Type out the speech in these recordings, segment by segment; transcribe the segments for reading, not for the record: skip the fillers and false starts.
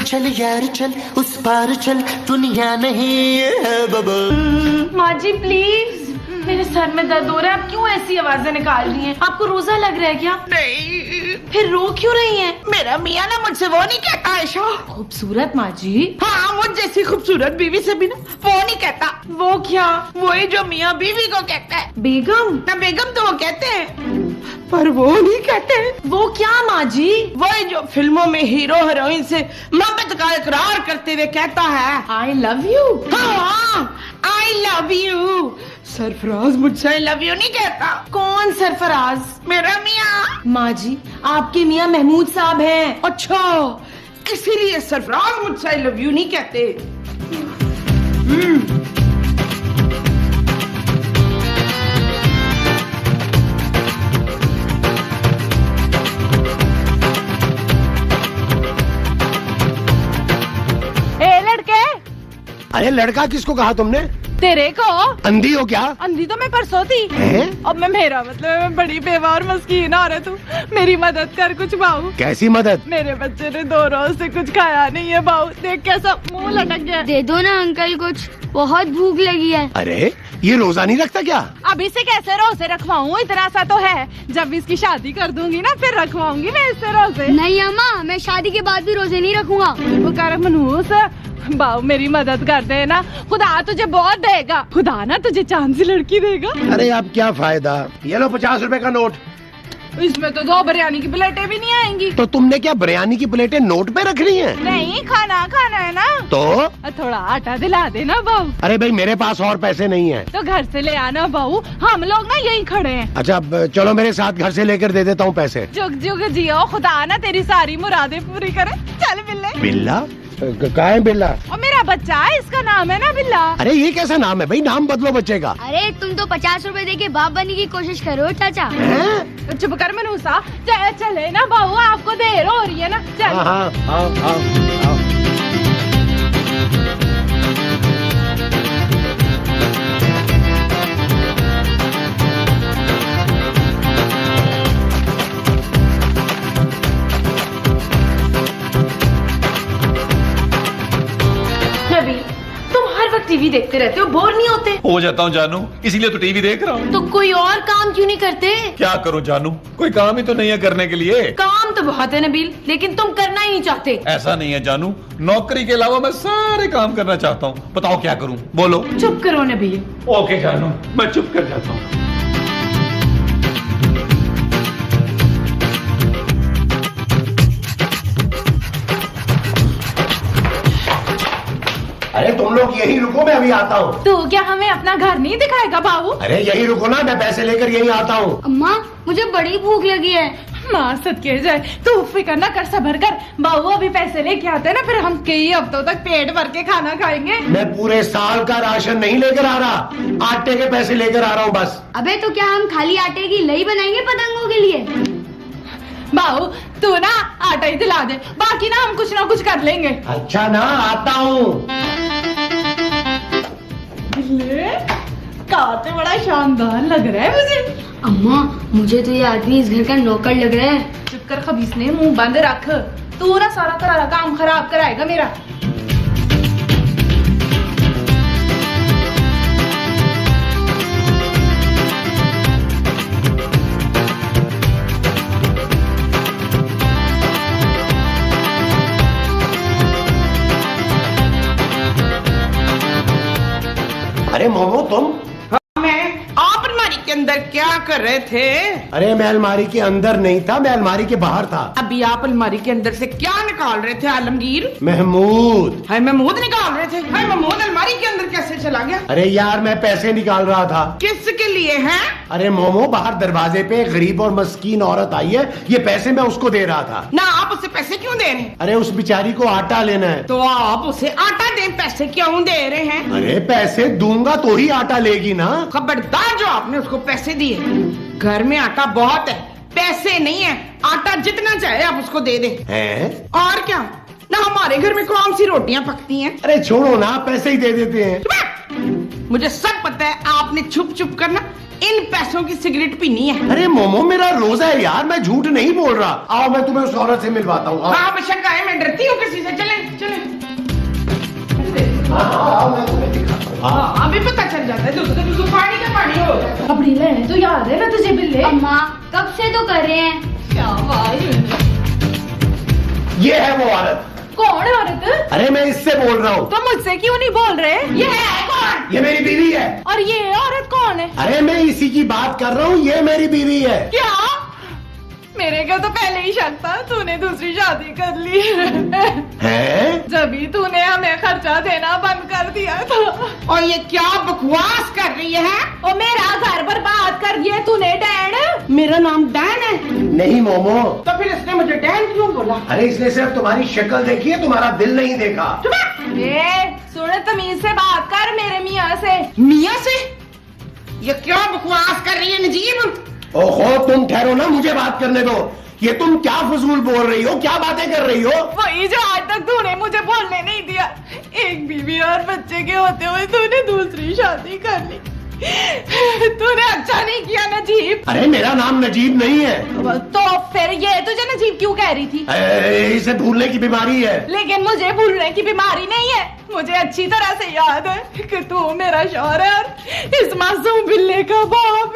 चल यार चल, उस पार चल, दुनिया नहीं है बाबा। माँ जी प्लीज, मेरे सर में दर्द हो रहा है, आप क्यों ऐसी आवाजें निकाल रही हैं? आपको रोजा लग रहा है क्या? नहीं, फिर रो क्यों रही हैं? मेरा मियाँ ना मुझसे वो नहीं कहता आयशा। खूबसूरत माँ जी। हाँ, मुझ जैसी खूबसूरत बीवी से भी ना वो नहीं कहता। वो क्या? वही जो मियाँ बीवी को कहता है। बेगम? ना बेगम तो वो कहते हैं, पर वो नहीं कहते। वो क्या माँ जी? वही जो फिल्मों में हीरो हीरोइन से मोहब्बत का इकरार करते हुए कहता है, आई लव यू। हाँ, आई लव यू। सरफराज मुझसे आई लव यू नहीं कहता। कौन सरफराज? मेरा मियाँ। माँ जी, आपके मियाँ महमूद साहब हैं। अच्छा, इसीलिए सरफराज मुझसे आई लव यू नहीं कहते। अरे लड़का किसको कहा तुमने? तेरे को। अंधी हो क्या? अंधी तो मैं परसों थी। अब मेरा मतलब मैं बड़ी बेवा और मस्कीन औरत हूँ, मेरी मदद कर कुछ बाबू। कैसी मदद? मेरे बच्चे ने 2 रोज से कुछ खाया नहीं है बाबू, देख कैसा मुंह लटक गया। दे दो ना अंकल, कुछ बहुत भूख लगी है। अरे ये रोजा नहीं रखता क्या? अब इसे कैसे रोजे रखवाऊँ, इतना सा तो है। जब इसकी शादी कर दूंगी ना फिर रखवाऊंगी मैं इससे रोजे। नहीं अम्मा, मैं शादी के बाद भी रोजे नहीं रखूंगा। कर मनहूस बाबू, मेरी मदद कर दे ना, खुदा तुझे बहुत देगा, खुदा ना तुझे चांद सी लड़की देगा। अरे अब क्या फायदा, ये लो 50 रुपए का नोट। इसमें तो 2 बिरयानी की प्लेटें भी नहीं आएंगी। तो तुमने क्या बिरयानी की प्लेटें नोट पे रख रही हैं? नहीं, खाना खाना है ना। तो थोड़ा आटा दिला देना बाबू। अरे भाई मेरे पास और पैसे नहीं हैं। तो घर से ले आना बाबू, हम लोग ना यहीं खड़े हैं। अच्छा अब चलो मेरे साथ, घर से लेकर दे देता हूँ पैसे। जुग जुग जियो, खुदा ना तेरी सारी मुरादें पूरी करे। चल बिल्ले। बिल्ला? कहाँ है बिल्ला? और मेरा बच्चा है, इसका नाम है ना बिल्ला। अरे ये कैसा नाम है भाई, नाम बदलो बच्चे का। अरे तुम तो 50 रुपए दे के बाप बनने की कोशिश करो चाचा। चुप कर मनूसा, चले ना बाबू, आपको देर हो रही है ना। चल। हाँ, आओ। टीवी देखते रहते हो, बोर नहीं होते? हो जाता हूँ जानू, इसीलिए तो टीवी देख रहा हूँ। तो कोई और काम क्यों नहीं करते? क्या करूँ जानू, कोई काम ही तो नहीं है करने के लिए। काम तो बहुत है नबील, लेकिन तुम करना ही नहीं चाहते। ऐसा नहीं है जानू, नौकरी के अलावा मैं सारे काम करना चाहता हूँ। बताओ क्या करूँ, बोलो। चुप करो नबील। ओके जानू, मैं चुप कर जाता हूँ। अरे तुम लोग यही रुको, मैं अभी आता हूँ। तो क्या हमें अपना घर नहीं दिखाएगा बाबू? अरे यही रुको ना, मैं पैसे लेकर यही आता हूँ। अम्मा मुझे बड़ी भूख लगी है। माँ सदके जाए, तू फिक्र ना कर, सब्र कर बाबू, अभी पैसे लेके आते हैं ना, फिर हम कई हफ्तों तक पेट भर के खाना खाएंगे। मैं पूरे साल का राशन नहीं लेकर आ रहा, आटे के पैसे लेकर आ रहा हूँ बस। अबे तो क्या हम खाली आटे की लई बनाएंगे पतंगों के लिए? बाबू तू ना आटा ही दिला दे, बाकी ना हम कुछ ना कुछ कर लेंगे। अच्छा ना, आता हूँ। काते बड़ा शानदार लग रहा है मुझे। अम्मा मुझे तो ये आदमी इस घर का नौकर लग रहा है। चुप कर खबीस ने, मुंह बंद रख, तू ना सारा काम खराब कराएगा मेरा। अरे मोमो तुम? आप अलमारी के अंदर क्या कर रहे थे? अरे मैं अलमारी के अंदर नहीं था, मैं अलमारी के बाहर था। अभी आप अलमारी के अंदर से क्या निकाल रहे थे आलमगीर? महमूद। हाय महमूद निकाल रहे थे? हाय महमूद अलमारी के अंदर कैसे चला गया? अरे यार मैं पैसे निकाल रहा था। किसके लिए हैं? अरे मोमो, बाहर दरवाजे पे एक गरीब और मस्कीन औरत आई है, ये पैसे मैं उसको दे रहा था। ना आप उसे पैसे क्यों दे रहे हैं? अरे उस बेचारी को आटा लेना है। तो आप उसे आटा दें, पैसे क्यों दे रहे हैं? अरे पैसे दूंगा तो ही आटा लेगी ना। खबरदार जो आपने उसको पैसे दिए। घर में आटा बहुत है, पैसे नहीं है। आटा जितना चाहे आप उसको दे दें। हैं? और क्या ना, हमारे घर में कौन सी रोटियां पकती हैं? अरे छोड़ो ना, पैसे ही दे देते हैं। मुझे सब पता है, आपने छुप छुप कर ना इन पैसों की सिगरेट पीनी है। अरे मोमो मेरा रोजा है यार, मैं झूठ नहीं बोल रहा। आओ मैं तुम्हें उस औरत से मिलवाता हूँ। हाँ बेशक आए, मैं डरती हूँ किसी से। चले हाँ अभी पता चल जाता है दूसरे दूसरे पानी का पानी हो जाता है। कपड़े लेने तो याद है ना तुझे बिल्ले? अम्मा कब से तो कर रहे हैं। क्या बात ये है वो औरत। कौन औरत? अरे मैं इससे बोल रहा हूँ। तो मुझसे क्यों नहीं बोल रहे? ये है कौन? ये मेरी बीवी है। और ये औरत कौन है? अरे मैं इसी की बात कर रहा हूँ, ये मेरी बीवी है। क्या? मेरे को तो पहले ही शक था तूने दूसरी शादी कर ली हैं? जब तूने हमें खर्चा देना बंद कर दिया था। और ये क्या बकवास कर रही है? और मेरा घर बर्बाद कर दिया तूने डैड। मेरा नाम डैन है। नहीं मोमो। तो फिर इसने मुझे डैन क्यों बोला? अरे इसने सिर्फ तुम्हारी शक्ल देखी है, तुम्हारा दिल नहीं देखा। सुन तमीज से बात कर मेरे मियाँ से। मियाँ से? ये क्या बकवास कर रही है नजीब? ओहो तुम ठहरो ना, मुझे बात करने दो। ये तुम क्या फजूल बोल रही हो, क्या बातें कर रही हो? वही जो आज तक तूने मुझे बोलने नहीं दिया। एक बीवी और बच्चे के होते हुए तूने दूसरी शादी कर ली। तूने अच्छा नहीं किया नजीब। अरे मेरा नाम नजीब नहीं है। तो फिर ये तुझे नजीब क्यों कह रही थी? इसे भूलने की बीमारी है। लेकिन मुझे भूलने की बीमारी नहीं है। मुझे अच्छी तरह से याद है कि तू मेरा शौहर है और इस मासूम बिल्ले का बाप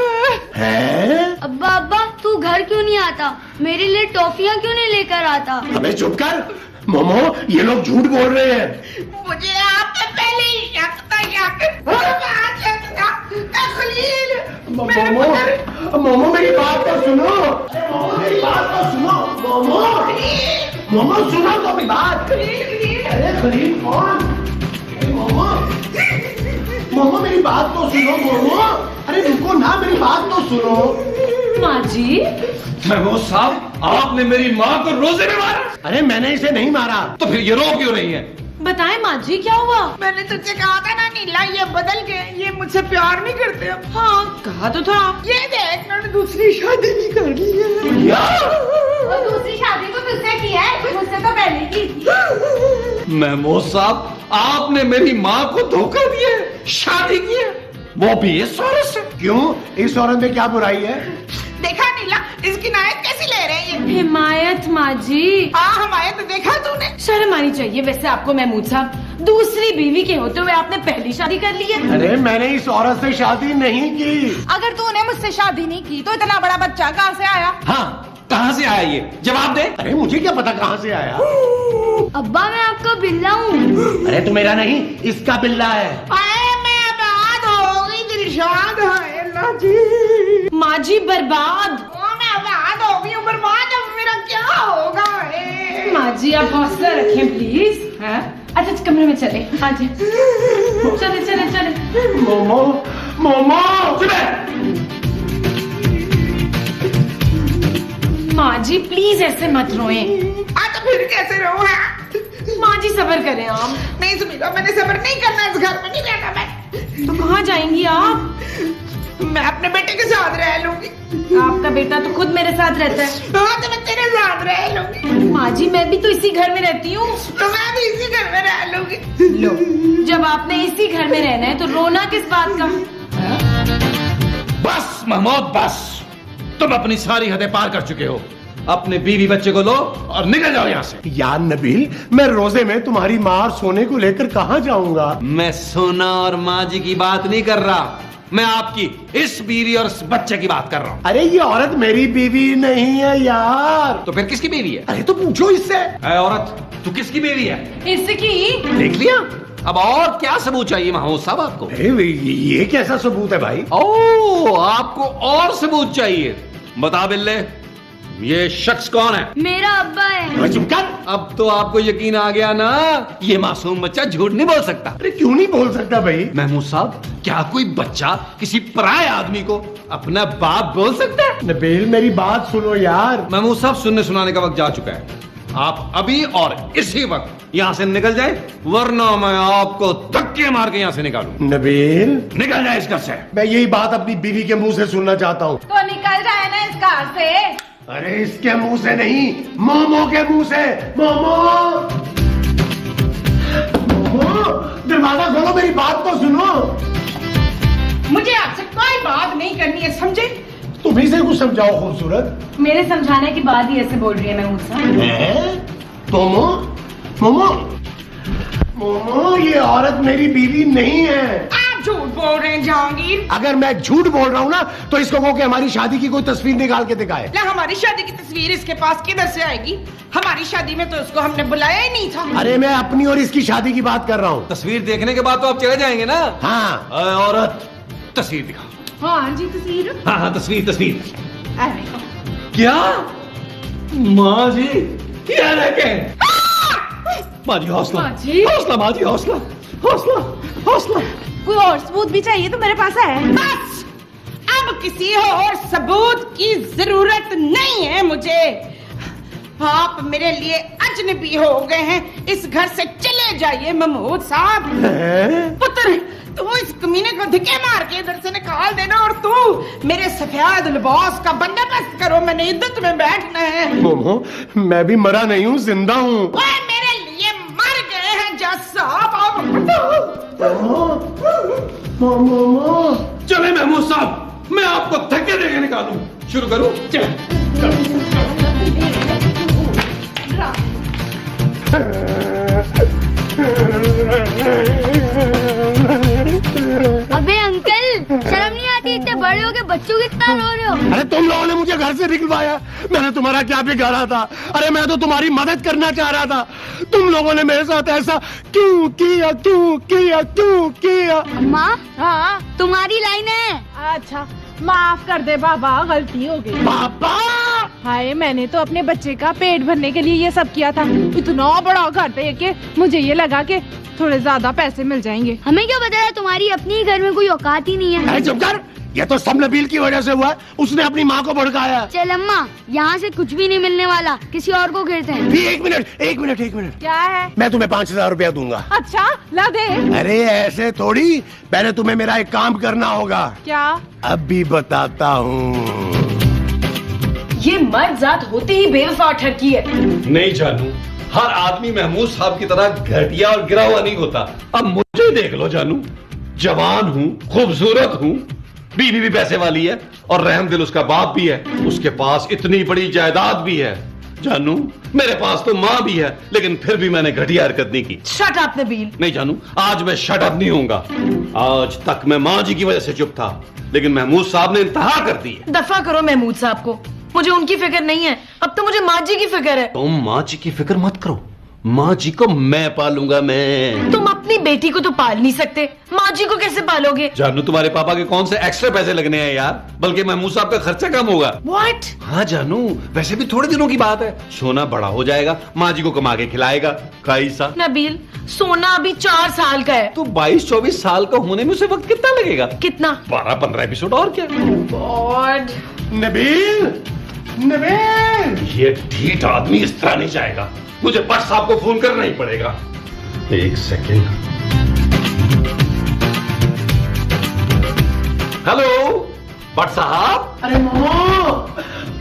है। अब्बा अब्बा तू घर क्यों नहीं आता, मेरे लिए टॉफियाँ क्यों नहीं लेकर आता। अबे चुप कर मोमो, ये लोग झूठ बोल रहे हैं। मुझे आप पे पहले ही शक था खलील। मोमो मेरी बात तो सुनो, मेरी बात तो सुनो मोमो। मोमो सुनो तो मेरी बात। अरे खलील कौन? मोमो मोमो मेरी बात तो सुनो मोमो। अरे रुको ना, मेरी बात तो सुनो। माँ जी महमूद साहब, आपने मेरी माँ को रोजे में मारा। अरे मैंने इसे नहीं मारा। तो फिर ये रो क्यों रही है? बताएं माँ जी क्या हुआ? मैंने तुझसे कहा था ना नीला, ये बदल गए, ये मुझसे प्यार नहीं करते अब। हाँ कहा तो था। ये देख मैंने दूसरी शादी भी कर ली है। और दूसरी शादी तो तुझसे की है, मुझसे तो पहले की थी। महमूद साहब, आपने मेरी माँ को धोखा दिया, शादी की है, वो भी इस औरत से। क्यों? इस औरत में क्या बुराई है? देखा नीला, इसकी नायत कैसी ले रही है? हिमायत माँ जी। हाँ हमायत देखा तूने? शर्म आनी चाहिए वैसे आपको महमूद साहब। दूसरी बीवी के होते हुए आपने पहली शादी कर ली है। अरे मैंने इस औरत से शादी नहीं की। अगर तूने मुझसे शादी नहीं की तो इतना बड़ा बच्चा कहाँ से आया? हाँ, कहाँ से आया ये? जवाब दे। अरे मुझे क्या पता कहाँ से आया। अब्बा मैं आपका बिल्ला हूँ। अरे तू मेरा नहीं, इसका बिल्ला है। आए मैं आबाद हो गई, दिलशाद है अल्लाह जी। माँ जी बर्बाद। मैं आबाद हो गई हूँ, बर्बाद अब मेरा क्या होगा? माँ जी आप हौसला रखें प्लीज। हाँ? अच्छा कमरे में चले। हाँ जी चले चले चले। मोमो मोमो माँ जी प्लीज ऐसे मत रोएं। तो फिर कैसे रहूँ? माँ जी सब्र करें आप। नहीं सुमीरा, मैंने सब्र नहीं करना, इस घर में नहीं रहना मैं। तो कहाँ जाएंगी आप? मैं अपने बेटे के साथ रह लूंगी। आपका बेटा तो खुद मेरे साथ रहता है। हाँ तो मैं तेरे साथ रह लूंगी। माँ जी मैं भी तो इसी घर में रहती हूँ। तो मैं भी इसी घर में रह लूंगी। लो जब आपने इसी घर में रहना है तो रोना किस बात का? बस महमूद बस, तुम अपनी सारी हदें पार कर चुके हो। अपने बीवी बच्चे को लो और निकल जाओ यहाँ से। यार नबील, मैं रोजे में तुम्हारी माँ और सोने को लेकर कहाँ जाऊंगा? मैं सोना और माँ जी की बात नहीं कर रहा, मैं आपकी इस बीवी और इस बच्चे की बात कर रहा हूँ। अरे ये औरत मेरी बीवी नहीं है यार। तो फिर किसकी बीवी है? अरे तो पूछो इससे। ऐ औरत, तू किसकी बीवी है? इसकी। देख लिया? अब और क्या सबूत चाहिए महमूद साहब आपको? अरे ये कैसा सबूत है भाई? ओ, आपको और सबूत चाहिए? बता बिल्ले, ये शख्स कौन है? मेरा अब्बा है। चुप कर। अब तो आपको यकीन आ गया ना, ये मासूम बच्चा झूठ नहीं बोल सकता। अरे क्यों नहीं बोल सकता भाई? महमूद साहब, क्या कोई बच्चा किसी पराये आदमी को अपना बाप बोल सकता है? नबील मेरी बात सुनो यार। महमूद साहब, सुनने सुनाने का वक्त जा चुका है। आप अभी और इसी वक्त यहाँ से निकल जाए, वरना मैं आपको धक्के मार के यहाँ से निकालूं। नबील निकल जाए इस घर से। मैं यही बात अपनी बीवी के मुंह से सुनना चाहता हूँ। तो निकल जाए ना इस घर से। अरे इसके मुंह से नहीं, मोमो के मुंह से। मोमो मोमो दरवाजा खोलो, मेरी बात तो सुनो। मुझे आपसे कोई बात नहीं करनी है, समझे? तुम ही से कुछ समझाओ खूबसूरत। मेरे समझाने के बाद ही ऐसे बोल रही है महमूद साहब। मोमो मोमो मोमो, ये औरत मेरी बीवी नहीं है। झूठ बोल रहे हैं जहांगीर। अगर मैं झूठ बोल रहा हूँ ना तो इसको कहो कि हमारी शादी की कोई तस्वीर निकाल के दिखाए। ना हमारी शादी की तस्वीर इसके पास किधर से आएगी? हमारी शादी में तो इसको हमने बुलाया ही नहीं था। अरे मैं अपनी और इसकी शादी की बात कर रहा हूँ। तस्वीर देखने के बाद तो आप चले जाएंगे ना। हाँ अरे औरत, तस्वीर दिखाओ। हाँ जी तस्वीर। हाँ तस्वीर तस्वीर। अरे क्या माँ जी, क्या रखे? माँ जी हौसला, माँ जी। हौसला माँ जी, हौसला हौसला हौसला। कोई और सबूत भी चाहिए तो मेरे पास है। बस अब किसी और सबूत की जरूरत नहीं है मुझे। आप मेरे लिए अजनबी हो गए हैं। इस घर से चले जाइए महमूद साहब। पुत्र, तू इस कमीने को धक्के मार के इधर से निकाल देना और तू मेरे सफेद लिबास का बंदोबस्त करो। मैंने इद्दत में बैठना है। मोमो, मैं भी मरा नहीं हूँ, जिंदा हूँ। ओए, मेरे लिए मर गए हैं जज साहब। आप मोमो, चले महमूद साहब, मैं आपको धक्के देके निकालूं। शुरू करूं? अबे अंकल, शर्म नहीं आती? इतने बड़े हो के बच्चों की तरह रो रहे हो। अरे तुम लोगों ने मुझे घर से निकलवाया, मैंने तुम्हारा क्या बिगाड़ा था? अरे मैं तो तुम्हारी मदद करना चाह रहा था। तुम लोगों ने मेरे साथ ऐसा क्यों किया, क्यों किया, क्यों किया? अम्मा, हाँ तुम्हारी लाइन है। अच्छा, माफ कर दे बाबा, गलती हो गई। पापा, हाय, मैंने तो अपने बच्चे का पेट भरने के लिए ये सब किया था। इतना बड़ा घर देख के मुझे ये लगा कि थोड़े ज्यादा पैसे मिल जाएंगे। हमें क्या बताया, तुम्हारी अपनी ही घर में कोई औकात ही नहीं है। अरे चुप कर, ये तो सब नबील की वजह से हुआ है। उसने अपनी माँ को भड़काया। चल अम्मा, यहाँ से कुछ भी नहीं मिलने वाला, किसी और को घेरते हैं। भी एक मिनट, एक मिनट, एक मिनट। क्या है? मैं तुम्हें 5,000 रुपया दूंगा। अच्छा, ला दे। अरे ऐसे थोड़ी, पहले तुम्हें मेरा एक काम करना होगा। क्या? अभी बताता हूँ। ये मर्द जात होते ही बेवफा ठरकी है। नहीं जानू, हर आदमी महमूद साहब की तरह घटिया और गिरा हुआ नहीं होता। अब मुझे देख लो जानू, जवान हूँ, खूबसूरत हूँ, बीवी भी पैसे वाली है और रहम दिल उसका बाप भी है। उसके पास इतनी बड़ी जायदाद भी है। जानू, मेरे पास तो माँ भी है, लेकिन फिर भी मैंने घटिया हरकत नहीं की। Shut up Nabeel. नहीं जानू, आज मैं शट अप नहीं होऊंगा। आज तक मैं माँ जी की वजह से चुप था, लेकिन महमूद साहब ने इंतहा कर दी है। दफा करो महमूद साहब को, मुझे उनकी फिक्र नहीं है। अब तो मुझे माँ जी की फिक्र है। तुम माँ जी की फिक्र मत करो, माँ जी को मैं पालूंगा। मैं तुम अपनी बेटी को तो पाल नहीं सकते, माँ जी को कैसे पालोगे? जानू, तुम्हारे पापा के कौन से एक्स्ट्रा पैसे लगने हैं यार, बल्कि महमूद साहब का खर्चा कम होगा। व्हाट? हाँ जानू, वैसे भी थोड़े दिनों की बात है। सोना बड़ा हो जाएगा, माँ जी को कमा के खिलाएगा। कैसा? नबील, सोना अभी 4 साल का है। तो 22-24 साल का होने में उसे वक्त कितना लगेगा? कितना? 12-15 एपिसोड और क्या। गॉड। नबील, नबील, ये ढीठ आदमी इस तरह नहीं जाएगा। मुझे भट्ट साहब को फोन करना ही पड़ेगा। एक सेकेंड। हेलो भट्ट साहब। अरे मोमो,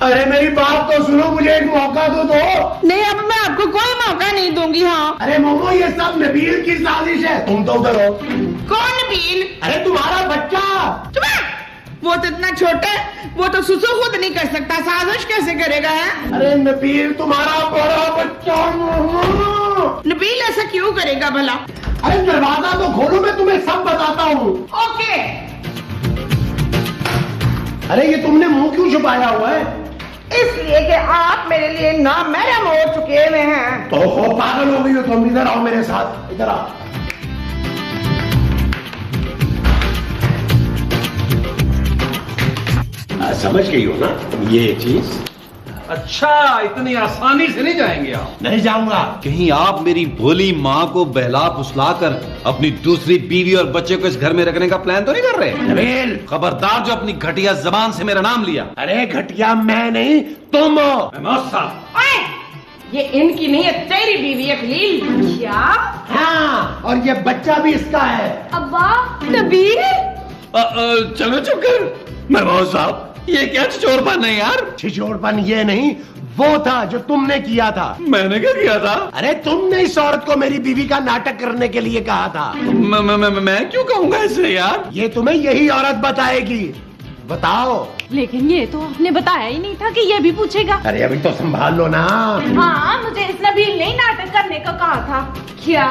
अरे मेरी बात तो सुनो, मुझे एक मौका तो दो। नहीं, अब मैं आपको कोई मौका नहीं दूंगी। हाँ, अरे मोमो, ये सब नबील की साजिश है। तुम तो उधर हो। कौन नबील? अरे तुम्हारा बच्चा। वो तो इतना छोटा है, वो तो सुसु खुद नहीं कर सकता, साजिश कैसे करेगा? है अरे नबील, तुम्हारा बड़ा बच्चा। मोमो, नबील ऐसा क्यों करेगा भला? अरे दरवाजा तो खोलो, मैं तुम्हें सब बताता हूँ। ओके। अरे ये तुमने मुंह क्यों छुपाया हुआ है? इसलिए कि आप मेरे लिए नामहरम हो चुके हुए हैं। तो हो, पागल हो गई हो तुम? इधर आओ मेरे साथ, इधर आओ। समझ गई हो ना ये चीज? अच्छा, इतनी आसानी से नहीं जाएंगे आप? नहीं जाऊंगा। कहीं आप मेरी भोली माँ को बहला फुसला कर अपनी दूसरी बीवी और बच्चे को इस घर में रखने का प्लान तो नहीं कर रहे? नबील, खबरदार जो अपनी घटिया जबान से मेरा नाम लिया। अरे घटिया मैं नहीं, तुम हो। महमूद साहब, ओए, ये इनकी नहीं है, तेरी बीवी है खलील। क्या? हाँ, और ये बच्चा भी इसका है। अब्बा, नबील, चलो चुप कर। महमूद साहब, ये क्या चोरपन है यार? छिछोड़पन ये नहीं, वो था जो तुमने किया था। मैंने क्या किया था? अरे तुमने इस औरत को मेरी बीवी का नाटक करने के लिए कहा था। मैं क्यों कहूंगा ऐसे यार? ये तुम्हें यही औरत बताएगी। बताओ। लेकिन ये तो आपने बताया ही नहीं था कि ये भी पूछेगा। अरे अभी तो संभाल लो ना। हाँ, मुझे इस नबील ने ही नाटक करने को कहा था। क्या?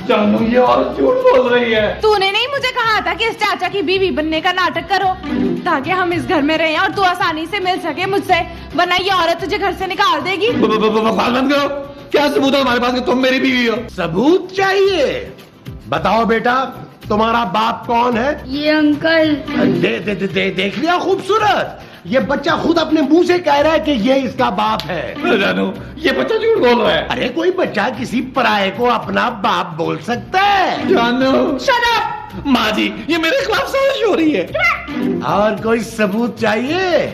जानू ये और झूठ बोल रही है। तूने नहीं मुझे कहा था कि इस चाचा की बीवी बनने का नाटक करो ताकि हम इस घर में रहें और तू आसानी से मिल सके मुझसे, वरना ये औरत तुझे घर से निकाल देगी। बकवास बंद करो। क्या सबूत है तुम्हारे पास कि तुम मेरी बीवी हो? सबूत चाहिए? बताओ बेटा, तुम्हारा बाप कौन है? ये अंकल। देख लिया खूबसूरत, ये बच्चा खुद अपने मुंह से कह रहा है कि ये इसका बाप है। जानू ये बच्चा झूठ बोल रहा है। अरे कोई बच्चा किसी पराये को अपना बाप बोल सकता है? जानू Shut up! माँ जी ये मेरे खिलाफ साजिश हो रही है। और कोई सबूत चाहिए?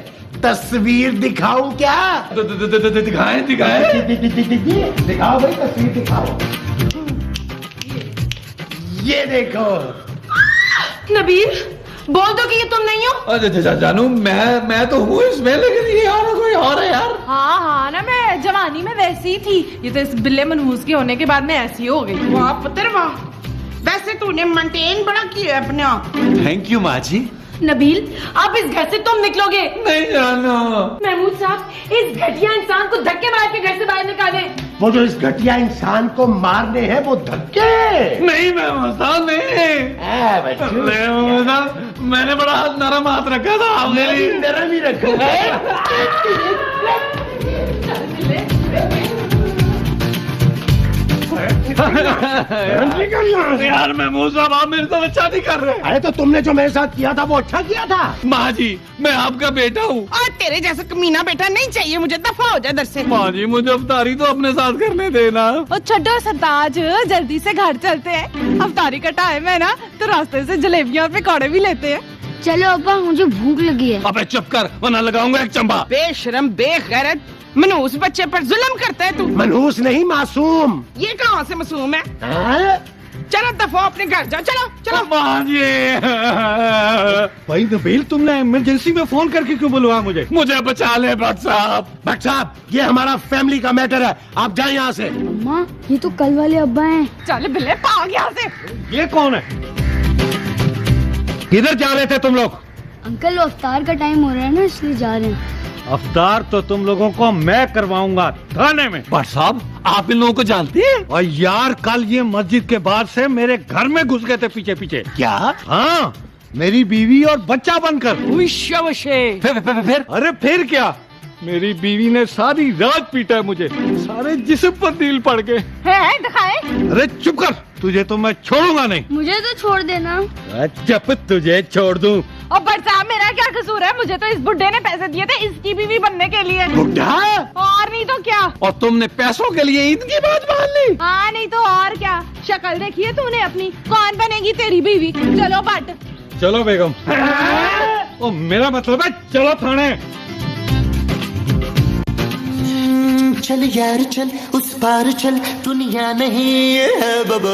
तस्वीर दिखाऊं क्या? दिखाएं दिखाएं। दिखाओ भाई, तस्वीर दिखाओ। ये देखो। नबील बोल दो कि ये तुम नहीं हो। अच्छा जानू मैं तो हूँ इसमें, लेकिन ये और कोई और है यार। हाँ ना, मैं जवानी में वैसी ही थी, ये तो इस बिल्ले मनहूस के होने के बाद में ऐसी हो गई। वाह पुत्र वाह, वैसे तूने मेंटेन बड़ा किया अपने आप। थैंक यू माँ जी। नबील अब इस घर से तुम निकलोगे नहीं जानू। महमूद साहब, इस घटिया इंसान को धक्के मार के घर से बाहर निकाले। वो जो इस घटिया इंसान को मारने हैं वो धक्के। नहीं मैं मसा नहीं। मैंने बड़ा हाथ नरम हाथ रखा था आपने लिए। नरम ही रखा है। यार महमूद साहब आप मेरे साथ अच्छा नहीं कर रहे। अरे तो तुमने जो मेरे साथ किया था वो अच्छा किया था। माँ जी मैं आपका बेटा हूँ। और तेरे जैसा कमीना बेटा नहीं चाहिए मुझे, दफा हो जा इधर से। माँ जी मुझे अवतारी तो अपने साथ करने देना। और छठो सरताज, जल्दी से घर चलते हैं, अवतारी का टाइम है ना, तो रास्ते से जलेबियां और पकौड़े भी लेते हैं। चलो अब्बा, मुझे भूख लगी है। अबे चुप कर वरना लगाऊंगा एक चंबा। बेशरम बेगैरत मनहूस बच्चे पर जुल्म करता है तू। मनहूस नहीं, मासूम। ये कहाँ से मासूम है? हाँ? चलो दफा अपने घर जाओ, चलो चलो। माँ जी भाई नबील, तुमने इमरजेंसी में फोन करके क्यों बुलवाया मुझे बचा ले भट्ट साहब। भट्ट साहब, ये हमारा फैमिली का मैटर है, आप जाए यहाँ से। अम्मा, ये तो कल वाले अब्बा हैं। चल बिल्ले भाग यहाँ से। ये कौन है? किधर जा रहे थे तुम लोग? अंकल, वो अफ्तार का टाइम हो रहा है ना, इसलिए जा रहे हैं। अफ्तार तो तुम लोगों को मैं करवाऊंगा थाने में। भट्ट साहब आप इन लोगों को जानते हैं? और यार कल ये मस्जिद के बाद से मेरे घर में घुस गए थे पीछे पीछे। क्या? हाँ, मेरी बीवी और बच्चा बनकर। फिर अरे फिर क्या, मेरी बीवी ने सारी रात पीटा है मुझे, सारे जिस्म पर नील पड़ गए। है दिखाए। अरे चुप कर, तुझे तो मैं छोड़ूंगा नहीं। मुझे तो छोड़ देना। जब तुझे छोड़ दूं। और बच्चा मेरा क्या कसूर है? मुझे तो इस बुड्ढे ने पैसे दिए थे इसकी बीवी बनने के लिए। बुढ़ा? और नहीं तो क्या। और तुमने पैसों के लिए इनकी बात मान ली? हाँ नहीं तो और क्या। शक्ल देखी है तूने अपनी, कौन बनेगी तेरी बीवी? चलो बट। चलो बेगम। ओ मेरा मतलब है चलो थाने। चल यार चल, उस पार चल, दुनिया नहीं है बाबा।